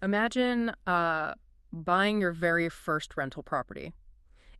Imagine buying your very first rental property.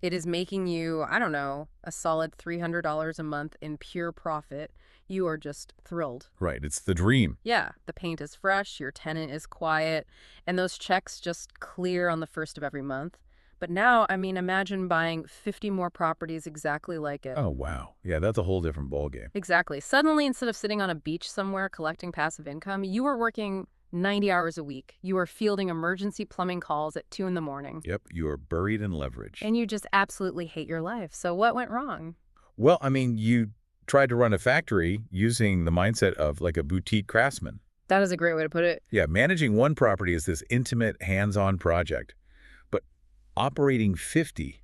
It is making you, I don't know, a solid $300 a month in pure profit. You are just thrilled. Right, it's the dream. Yeah, the paint is fresh, your tenant is quiet, and those checks just clear on the first of every month. But now, I mean, imagine buying 50 more properties exactly like it. Oh, wow. Yeah, that's a whole different ballgame. Exactly. Suddenly, instead of sitting on a beach somewhere collecting passive income, you are working 90 hours a week. You are fielding emergency plumbing calls at 2 in the morning. Yep, you are buried in leverage. And you just absolutely hate your life. So what went wrong? Well, I mean, you tried to run a factory using the mindset of like a boutique craftsman. That is a great way to put it. Yeah, managing one property is this intimate, hands-on project. But operating 50,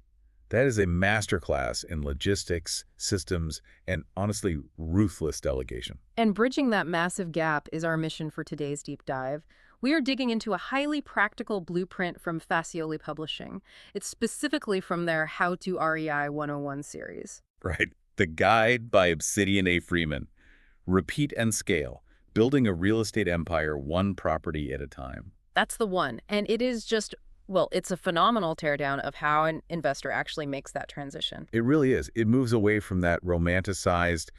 that is a masterclass in logistics, systems, and honestly, ruthless delegation. And bridging that massive gap is our mission for today's deep dive. We are digging into a highly practical blueprint from Facioli Publishing. It's specifically from their How to REI 101 series. Right. The Guide by Obsidian A. Freeman. Repeat and scale. Building a real estate empire one property at a time. That's the one. And it is just, well, it's a phenomenal teardown of how an investor actually makes that transition. It really is. It moves away from that romanticized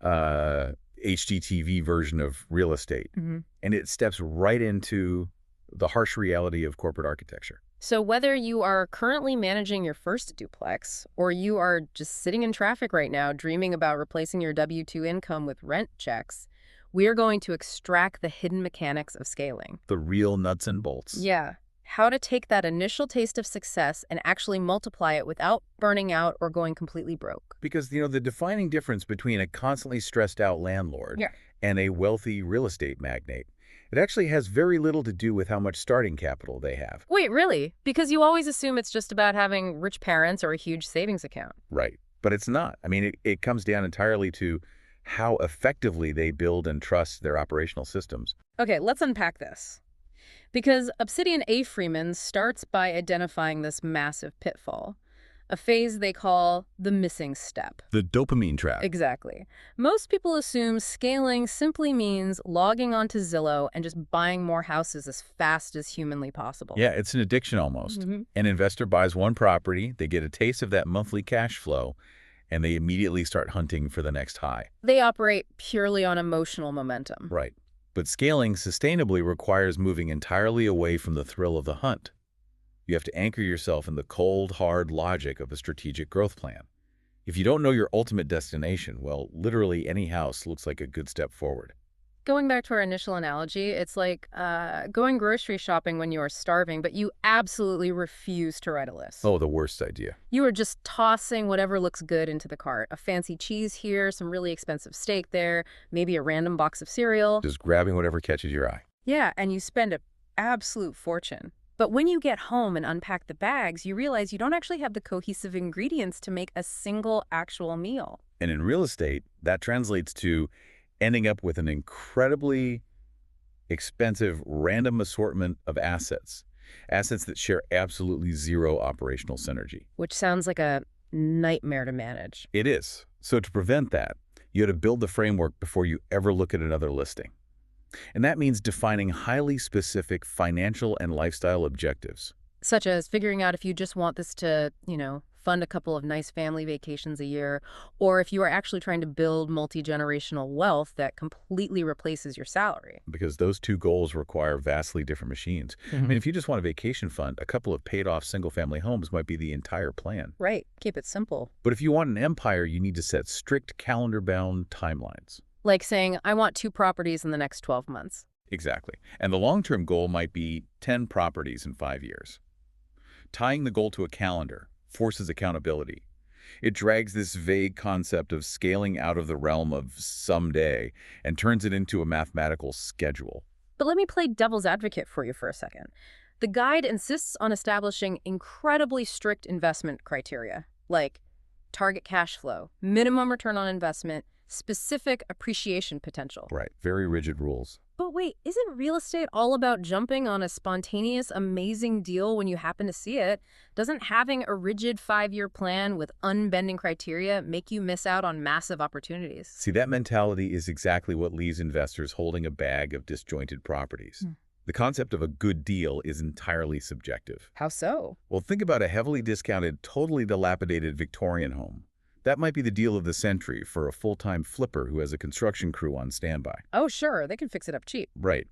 HGTV version of real estate. And it steps right into the harsh reality of corporate architecture. So whether you are currently managing your first duplex or you are just sitting in traffic right now dreaming about replacing your W-2 income with rent checks, we are going to extract the hidden mechanics of scaling. The real nuts and bolts. Yeah. How to take that initial taste of success and actually multiply it without burning out or going completely broke. Because, the defining difference between a constantly stressed out landlord and a wealthy real estate magnate, it actually has very little to do with how much starting capital they have. Wait, really? Because you always assume it's just about having rich parents or a huge savings account. Right. But it's not. I mean, it comes down entirely to how effectively they build and trust their operational systems. Okay, let's unpack this. Because Obsidian A. Freeman starts by identifying this massive pitfall, a phase they call the missing step. The dopamine trap. Exactly. Most people assume scaling simply means logging onto Zillow and just buying more houses as fast as humanly possible. Yeah, it's an addiction almost. An investor buys one property, they get a taste of that monthly cash flow, and they immediately start hunting for the next high. They operate purely on emotional momentum. Right. But scaling sustainably requires moving entirely away from the thrill of the hunt. You have to anchor yourself in the cold, hard logic of a strategic growth plan. If you don't know your ultimate destination, well, literally any house looks like a good step forward. Going back to our initial analogy, it's like going grocery shopping when you are starving, but you absolutely refuse to write a list. Oh, the worst idea. You are just tossing whatever looks good into the cart. A fancy cheese here, some really expensive steak there, maybe a random box of cereal. Just grabbing whatever catches your eye. Yeah, and you spend an absolute fortune. But when you get home and unpack the bags, you realize you don't actually have the cohesive ingredients to make a single actual meal. And in real estate, that translates to ending up with an incredibly expensive random assortment of assets that share absolutely zero operational synergy. Which sounds like a nightmare to manage. It is. So to prevent that, you have to build the framework before you ever look at another listing. And that means defining highly specific financial and lifestyle objectives. Such as figuring out if you just want this to, fund a couple of nice family vacations a year, or if you are actually trying to build multi-generational wealth that completely replaces your salary. Because those two goals require vastly different machines. I mean, if you just want a vacation fund, a couple of paid-off single-family homes might be the entire plan. Right. Keep it simple. But if you want an empire, you need to set strict calendar-bound timelines. Like saying, I want 2 properties in the next 12 months. Exactly. And the long-term goal might be 10 properties in 5 years. Tying the goal to a calendar forces accountability. It drags this vague concept of scaling out of the realm of someday and turns it into a mathematical schedule. But let me play devil's advocate for you for a second. The guide insists on establishing incredibly strict investment criteria, like target cash flow, minimum return on investment, specific appreciation potential. Right. Very rigid rules. But wait, isn't real estate all about jumping on a spontaneous, amazing deal when you happen to see it? Doesn't having a rigid 5-year plan with unbending criteria make you miss out on massive opportunities? See, that mentality is exactly what leaves investors holding a bag of disjointed properties. The concept of a good deal is entirely subjective. How so? Well, think about a heavily discounted, totally dilapidated Victorian home. That might be the deal of the century for a full-time flipper who has a construction crew on standby. Oh, sure, they can fix it up cheap. Right.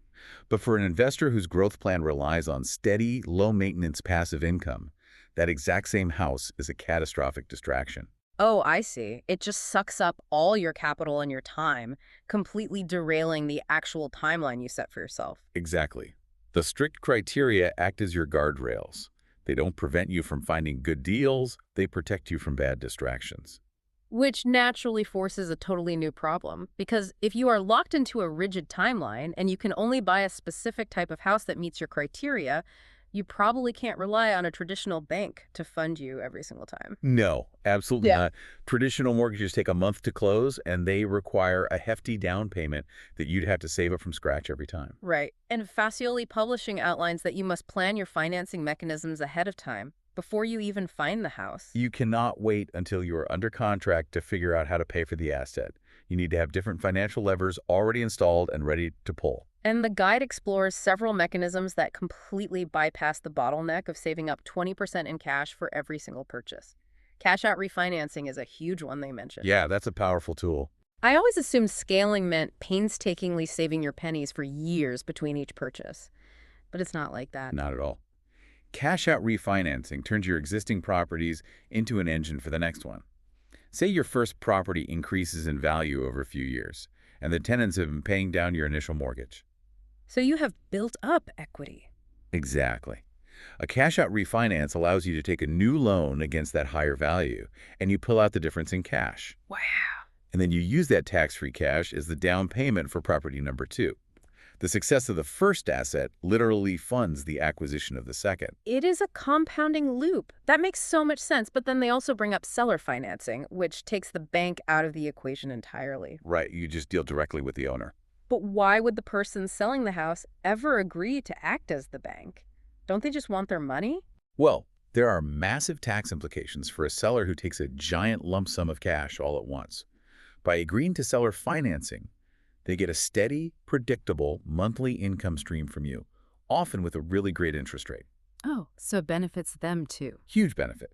But for an investor whose growth plan relies on steady, low-maintenance passive income, that exact same house is a catastrophic distraction. Oh, I see. It just sucks up all your capital and your time, completely derailing the actual timeline you set for yourself. Exactly. The strict criteria act as your guardrails. They don't prevent you from finding good deals, they protect you from bad distractions. Which naturally forces a totally new problem, because if you are locked into a rigid timeline and you can only buy a specific type of house that meets your criteria, you probably can't rely on a traditional bank to fund you every single time. No, absolutely Yeah. not. Traditional mortgages take a month to close, and they require a hefty down payment that you'd have to save up from scratch every time. Right. And Facioli Publishing outlines that you must plan your financing mechanisms ahead of time, before you even find the house. You cannot wait until you are under contract to figure out how to pay for the asset. You need to have different financial levers already installed and ready to pull. And the guide explores several mechanisms that completely bypass the bottleneck of saving up 20% in cash for every single purchase. Cash out refinancing is a huge one they mention. Yeah, that's a powerful tool. I always assumed scaling meant painstakingly saving your pennies for years between each purchase. But it's not like that. Not at all. Cash out refinancing turns your existing properties into an engine for the next one. Say your first property increases in value over a few years, and the tenants have been paying down your initial mortgage. So you have built up equity. Exactly. A cash-out refinance allows you to take a new loan against that higher value, and you pull out the difference in cash. Wow. And then you use that tax-free cash as the down payment for property number two. The success of the first asset literally funds the acquisition of the second. It is a compounding loop. That makes so much sense, but then they also bring up seller financing, which takes the bank out of the equation entirely. Right, you just deal directly with the owner. But why would the person selling the house ever agree to act as the bank? Don't they just want their money? Well, there are massive tax implications for a seller who takes a giant lump sum of cash all at once. By agreeing to seller financing, they get a steady, predictable monthly income stream from you, often with a really great interest rate. Oh, so it benefits them too. Huge benefit.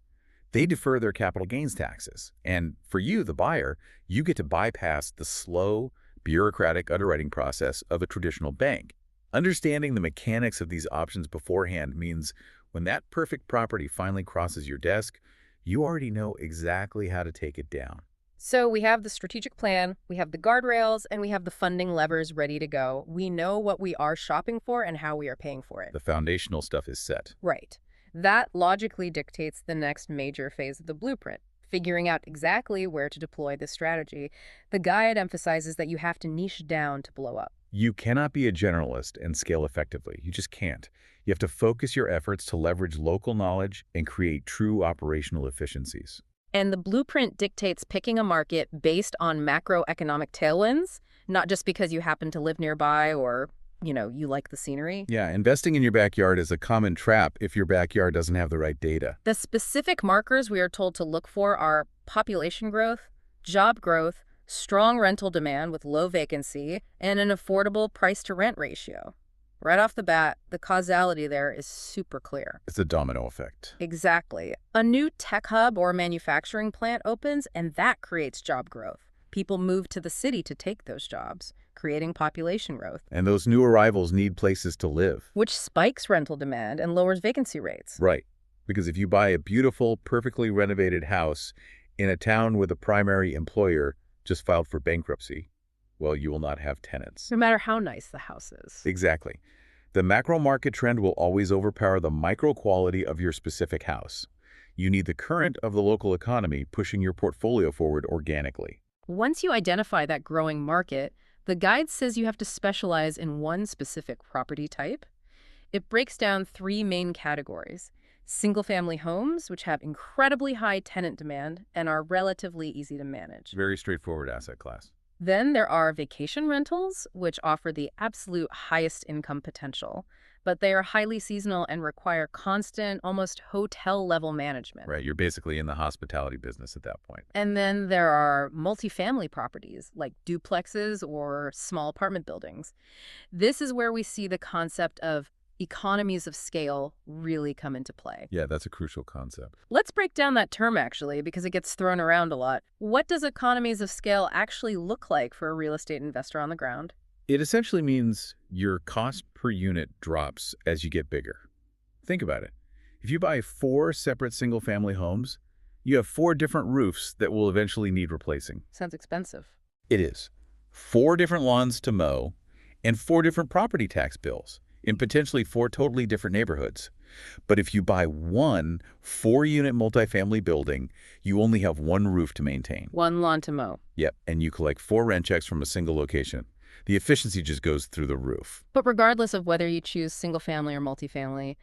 They defer their capital gains taxes. And for you, the buyer, you get to bypass the slow, bureaucratic underwriting process of a traditional bank. Understanding the mechanics of these options beforehand means when that perfect property finally crosses your desk, you already know exactly how to take it down. So we have the strategic plan, we have the guardrails, and we have the funding levers ready to go. We know what we are shopping for and how we are paying for it. The foundational stuff is set. Right. That logically dictates the next major phase of the blueprint, figuring out exactly where to deploy this strategy. The guide emphasizes that you have to niche down to blow up. You cannot be a generalist and scale effectively. You just can't. You have to focus your efforts to leverage local knowledge and create true operational efficiencies. And the blueprint dictates picking a market based on macroeconomic tailwinds, not just because you happen to live nearby or, you like the scenery. Yeah, investing in your backyard is a common trap if your backyard doesn't have the right data. The specific markers we are told to look for are population growth, job growth, strong rental demand with low vacancy, and an affordable price-to-rent ratio. Right off the bat, the causality there is super clear. It's a domino effect. Exactly. A new tech hub or manufacturing plant opens, and that creates job growth. People move to the city to take those jobs, creating population growth, And those new arrivals need places to live. which spikes rental demand and lowers vacancy rates. Right. Because if you buy a beautiful, perfectly renovated house in a town where the primary employer just filed for bankruptcy, well, you will not have tenants. No matter how nice the house is. Exactly. The macro market trend will always overpower the micro quality of your specific house. You need the current of the local economy pushing your portfolio forward organically. Once you identify that growing market, the guide says you have to specialize in one specific property type. It breaks down three main categories: single-family homes, which have incredibly high tenant demand and are relatively easy to manage. Very straightforward asset class. Then there are vacation rentals, which offer the absolute highest income potential, but they are highly seasonal and require constant, almost hotel-level management. Right, you're basically in the hospitality business at that point. And then there are multifamily properties like duplexes or small apartment buildings. This is where we see the concept of economies of scale really come into play. Yeah, that's a crucial concept. Let's break down that term, actually, because it gets thrown around a lot. What does economies of scale actually look like for a real estate investor on the ground? It essentially means your cost per unit drops as you get bigger. Think about it. If you buy 4 separate single-family homes, you have 4 different roofs that will eventually need replacing. Sounds expensive. It is. 4 different lawns to mow and 4 different property tax bills in potentially 4 totally different neighborhoods. But if you buy one 4-unit multifamily building, you only have 1 roof to maintain. One lawn to mow. Yep, and you collect 4 rent checks from a single location. The efficiency just goes through the roof. But regardless of whether you choose single family or multifamily,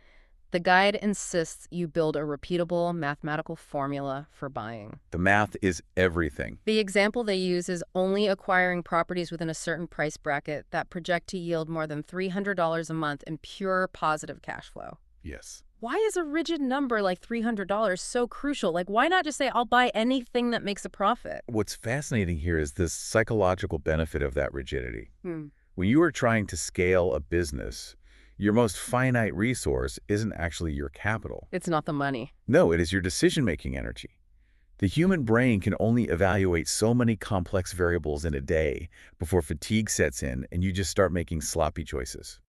the guide insists you build a repeatable mathematical formula for buying. The math is everything. The example they use is only acquiring properties within a certain price bracket that project to yield more than $300 a month in pure positive cash flow. Yes. Why is a rigid number like $300 so crucial? Like, why not just say, I'll buy anything that makes a profit? What's fascinating here is the psychological benefit of that rigidity. Hmm. When you are trying to scale a business, your most finite resource isn't actually your capital. It's not the money. No, it is your decision-making energy. The human brain can only evaluate so many complex variables in a day before fatigue sets in and you just start making sloppy choices.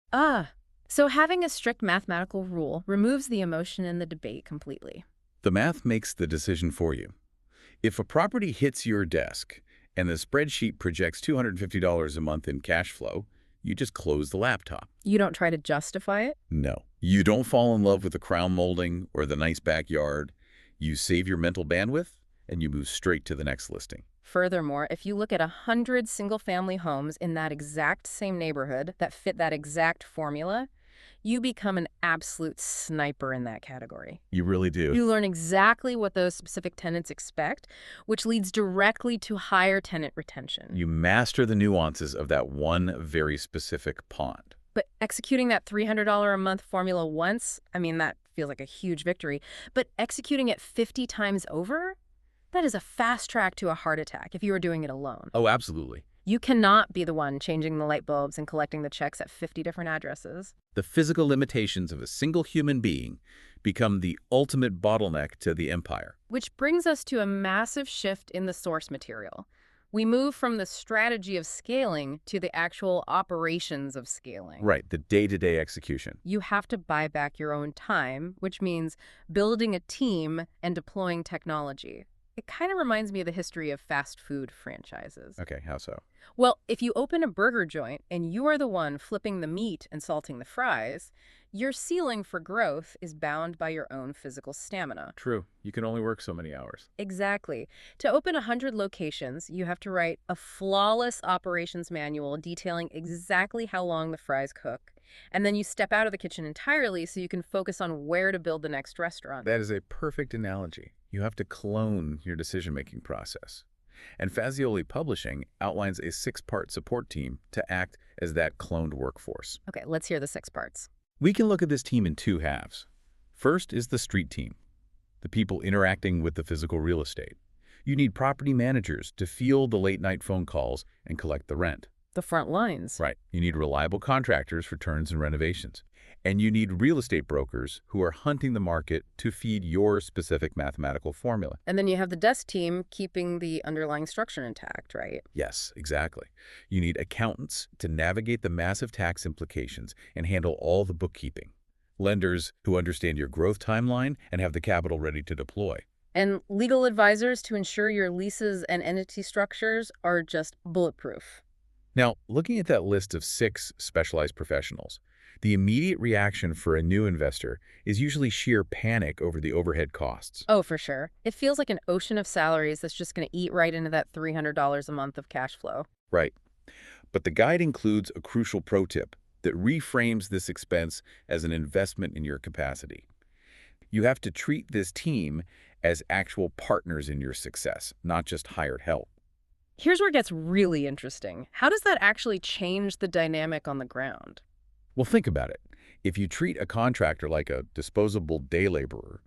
So having a strict mathematical rule removes the emotion in the debate completely. The math makes the decision for you. If a property hits your desk and the spreadsheet projects $250 a month in cash flow, you just close the laptop. You don't try to justify it? No. You don't fall in love with the crown molding or the nice backyard. You save your mental bandwidth and you move straight to the next listing. Furthermore, if you look at 100 single-family homes in that exact same neighborhood that fit that exact formula, you become an absolute sniper in that category. You really do. You learn exactly what those specific tenants expect, which leads directly to higher tenant retention. You master the nuances of that one very specific pond. But executing that $300 a month formula once, I mean, that feels like a huge victory. But executing it 50 times over? That is a fast track to a heart attack if you were doing it alone. Oh, absolutely. You cannot be the one changing the light bulbs and collecting the checks at 50 different addresses. The physical limitations of a single human being become the ultimate bottleneck to the empire. Which brings us to a massive shift in the source material. We move from the strategy of scaling to the actual operations of scaling. Right, the day-to-day execution. You have to buy back your own time, which means building a team and deploying technology. It kind of reminds me of the history of fast food franchises. Okay, how so? Well, if you open a burger joint and you are the one flipping the meat and salting the fries, your ceiling for growth is bound by your own physical stamina. True. You can only work so many hours. Exactly. To open 100 locations, you have to write a flawless operations manual detailing exactly how long the fries cook. And then you step out of the kitchen entirely so you can focus on where to build the next restaurant. That is a perfect analogy. You have to clone your decision-making process. And Fazioli Publishing outlines a 6-part support team to act as that cloned workforce. Okay, let's hear the 6 parts. We can look at this team in 2 halves. First is the street team, the people interacting with the physical real estate. You need property managers to field the late-night phone calls and collect the rent. The front lines. Right. You need reliable contractors for turns and renovations. And you need real estate brokers who are hunting the market to feed your specific mathematical formula. And then you have the desk team keeping the underlying structure intact, right? Yes, exactly. You need accountants to navigate the massive tax implications and handle all the bookkeeping. Lenders who understand your growth timeline and have the capital ready to deploy. And legal advisors to ensure your leases and entity structures are just bulletproof. Now, looking at that list of 6 specialized professionals, the immediate reaction for a new investor is usually sheer panic over the overhead costs. Oh, for sure. It feels like an ocean of salaries that's just going to eat right into that $300 a month of cash flow. Right. But the guide includes a crucial pro tip that reframes this expense as an investment in your capacity. You have to treat this team as actual partners in your success, not just hired help. Here's where it gets really interesting. How does that actually change the dynamic on the ground? Well, think about it. If you treat a contractor like a disposable day laborer,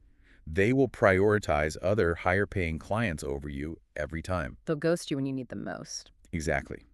they will prioritize other higher-paying clients over you every time. They'll ghost you when you need them most. Exactly.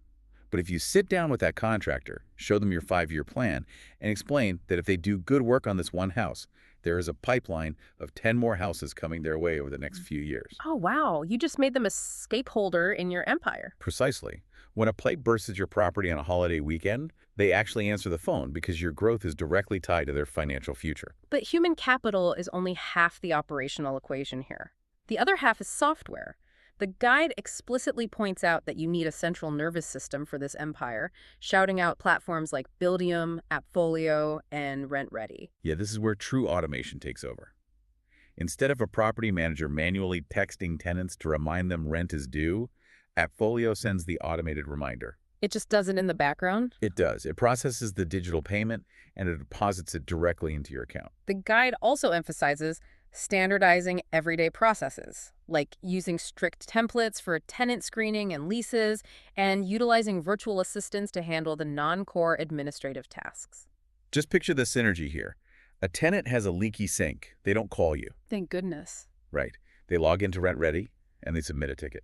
But if you sit down with that contractor, show them your 5-year plan, and explain that if they do good work on this one house, there is a pipeline of 10 more houses coming their way over the next few years. Oh, wow. You just made them a scapeholder in your empire. Precisely. When a plague bursts at your property on a holiday weekend, they actually answer the phone because your growth is directly tied to their financial future. But human capital is only half the operational equation here. The other half is software. The guide explicitly points out that you need a central nervous system for this empire, shouting out platforms like Buildium, Appfolio, and RentReady. Yeah, this is where true automation takes over. Instead of a property manager manually texting tenants to remind them rent is due, Appfolio sends the automated reminder. It just does it in the background? It does. It processes the digital payment and it deposits it directly into your account. The guide also emphasizes standardizing everyday processes, like using strict templates for tenant screening and leases, and utilizing virtual assistants to handle the non-core administrative tasks. Just picture the synergy here. A tenant has a leaky sink. They don't call you. Thank goodness. Right. They log into RentReady and they submit a ticket.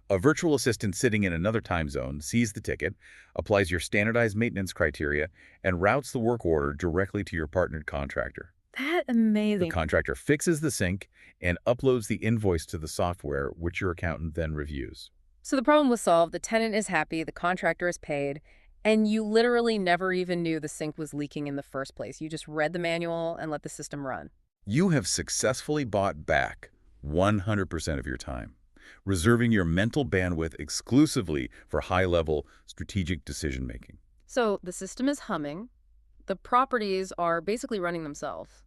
A virtual assistant sitting in another time zone sees the ticket, applies your standardized maintenance criteria, and routes the work order directly to your partnered contractor. That's The amazing. contractor fixes the sink and uploads the invoice to the software, which your accountant then reviews. So the problem was solved, the tenant is happy, the contractor is paid, and you literally never even knew the sink was leaking in the first place. You just read the manual and let the system run. You have successfully bought back 100% of your time, reserving your mental bandwidth exclusively for high-level strategic decision-making. So the system is humming. The properties are basically running themselves.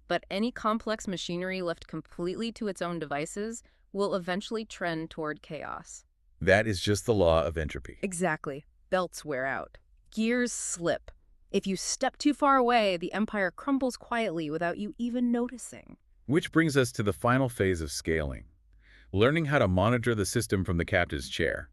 But any complex machinery left completely to its own devices will eventually trend toward chaos. That is just the law of entropy. Exactly. Belts wear out. Gears slip. If you step too far away, the empire crumbles quietly without you even noticing. Which brings us to the final phase of scaling, learning how to monitor the system from the captain's chair.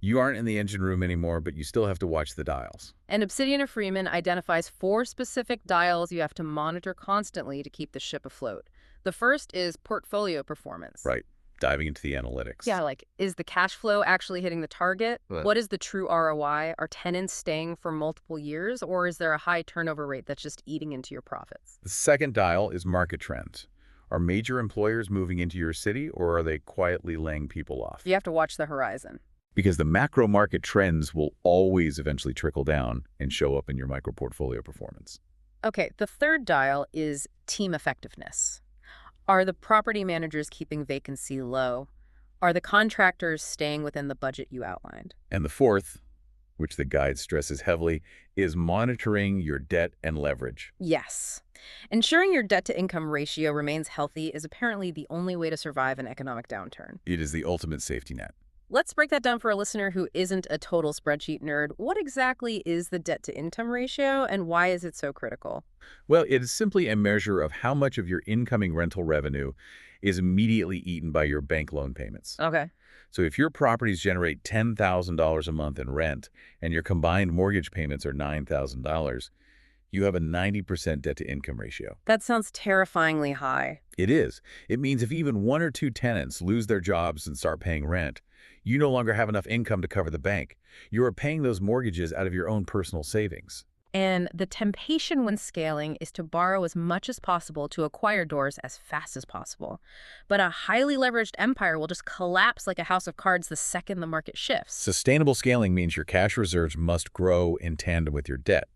You aren't in the engine room anymore, but you still have to watch the dials. And Obsidian of Freeman identifies 4 specific dials you have to monitor constantly to keep the ship afloat. The first is portfolio performance. Right, diving into the analytics. Yeah, like, is the cash flow actually hitting the target? Right. What is the true ROI? Are tenants staying for multiple years, or is there a high turnover rate that's just eating into your profits? The second dial is market trends. Are major employers moving into your city, or are they quietly laying people off? You have to watch the horizon. Because the macro market trends will always eventually trickle down and show up in your micro portfolio performance. Okay, the third dial is team effectiveness. Are the property managers keeping vacancy low? Are the contractors staying within the budget you outlined? And the fourth, which the guide stresses heavily, is monitoring your debt and leverage. Yes. Ensuring your debt-to-income ratio remains healthy is apparently the only way to survive an economic downturn. It is the ultimate safety net. Let's break that down for a listener who isn't a total spreadsheet nerd. What exactly is the debt-to-income ratio, and why is it so critical? Well, it is simply a measure of how much of your incoming rental revenue is immediately eaten by your bank loan payments. Okay. So if your properties generate $10,000 a month in rent and your combined mortgage payments are $9,000, you have a 90% debt-to-income ratio. That sounds terrifyingly high. It is. It means if even 1 or 2 tenants lose their jobs and start paying rent, you no longer have enough income to cover the bank. You are paying those mortgages out of your own personal savings. And the temptation when scaling is to borrow as much as possible to acquire doors as fast as possible. But a highly leveraged empire will just collapse like a house of cards the second the market shifts. Sustainable scaling means your cash reserves must grow in tandem with your debt.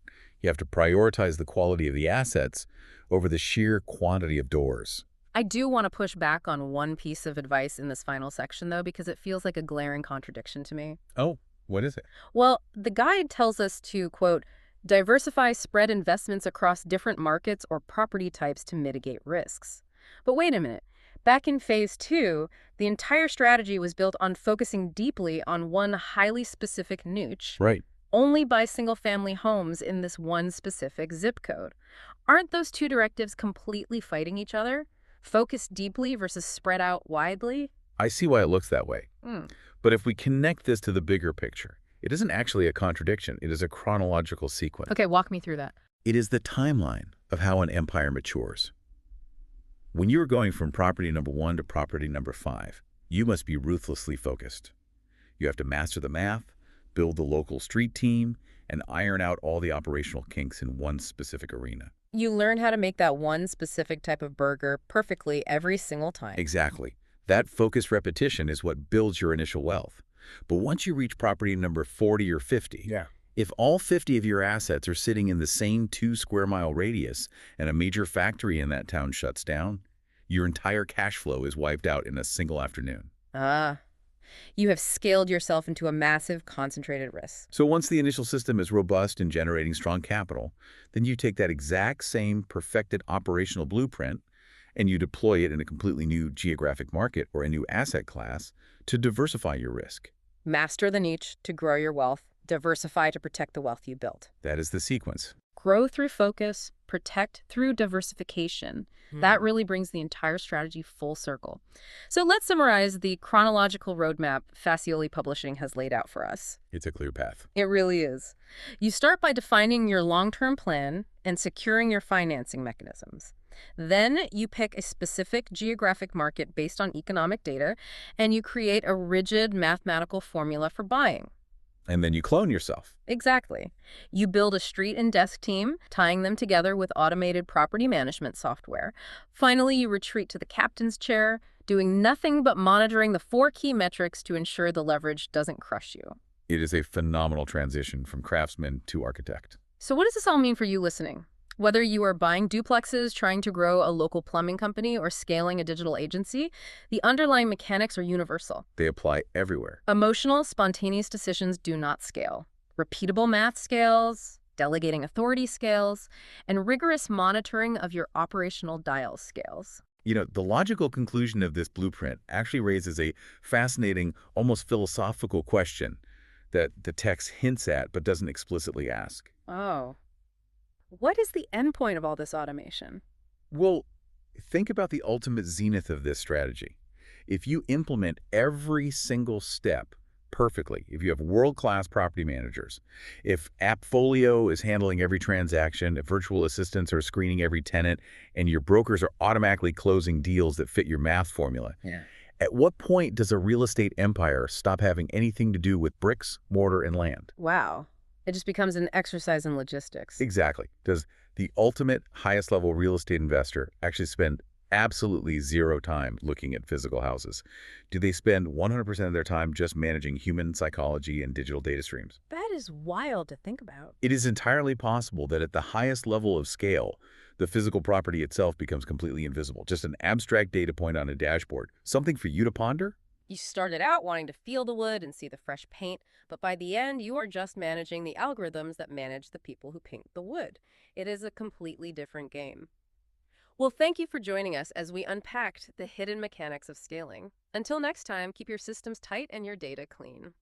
You have to prioritize the quality of the assets over the sheer quantity of doors. I do want to push back on one piece of advice in this final section, though, because it feels like a glaring contradiction to me. Oh, what is it? Well, the guide tells us to, quote, diversify spread investments across different markets or property types to mitigate risks. But wait a minute. Back in Phase 2, the entire strategy was built on focusing deeply on one highly specific niche. Right. Only buy single-family homes in this one specific zip code. Aren't those two directives completely fighting each other? Focus deeply versus spread out widely? I see why it looks that way. But if we connect this to the bigger picture, it isn't actually a contradiction. It is a chronological sequence. Okay, walk me through that. It is the timeline of how an empire matures. When you are going from property number 1 to property number 5, you must be ruthlessly focused. You have to master the math, build the local street team, and iron out all the operational kinks in one specific arena. You learn how to make that one specific type of burger perfectly every single time. Exactly. That focused repetition is what builds your initial wealth. But once you reach property number 40 or 50, if all 50 of your assets are sitting in the same 2-square-mile radius and a major factory in that town shuts down, your entire cash flow is wiped out in a single afternoon. Ah, you have scaled yourself into a massive concentrated risk. So once the initial system is robust in generating strong capital, then you take that exact same perfected operational blueprint and you deploy it in a completely new geographic market or a new asset class to diversify your risk. Master the niche to grow your wealth, diversify to protect the wealth you built. That is the sequence. Grow through focus, protect through diversification. That really brings the entire strategy full circle. So let's summarize the chronological roadmap Facioli Publishing has laid out for us. It's a clear path. It really is. You start by defining your long-term plan and securing your financing mechanisms. Then you pick a specific geographic market based on economic data, and you create a rigid mathematical formula for buying. And then you clone yourself. Exactly. You build a street and desk team, tying them together with automated property management software. Finally, you retreat to the captain's chair, doing nothing but monitoring the 4 key metrics to ensure the leverage doesn't crush you. It is a phenomenal transition from craftsman to architect. So what does this all mean for you listening? Whether you are buying duplexes, trying to grow a local plumbing company, or scaling a digital agency, the underlying mechanics are universal. They apply everywhere. Emotional, spontaneous decisions do not scale. Repeatable math scales, delegating authority scales, and rigorous monitoring of your operational dial scales. You know, the logical conclusion of this blueprint actually raises a fascinating, almost philosophical question that the text hints at but doesn't explicitly ask. Oh. What is the end point of all this automation? Well, think about the ultimate zenith of this strategy. If you implement every single step perfectly, if you have world-class property managers, if AppFolio is handling every transaction, if virtual assistants are screening every tenant, and your brokers are automatically closing deals that fit your math formula, at what point does a real estate empire stop having anything to do with bricks, mortar, and land? Wow. It just becomes an exercise in logistics. Exactly. Does the ultimate highest level real estate investor actually spend absolutely zero time looking at physical houses? Do they spend 100% of their time just managing human psychology and digital data streams? That is wild to think about. It is entirely possible that at the highest level of scale, the physical property itself becomes completely invisible, just an abstract data point on a dashboard. Something for you to ponder? You started out wanting to feel the wood and see the fresh paint, but by the end, you are just managing the algorithms that manage the people who paint the wood. It is a completely different game. Well, thank you for joining us as we unpacked the hidden mechanics of scaling. Until next time, keep your systems tight and your data clean.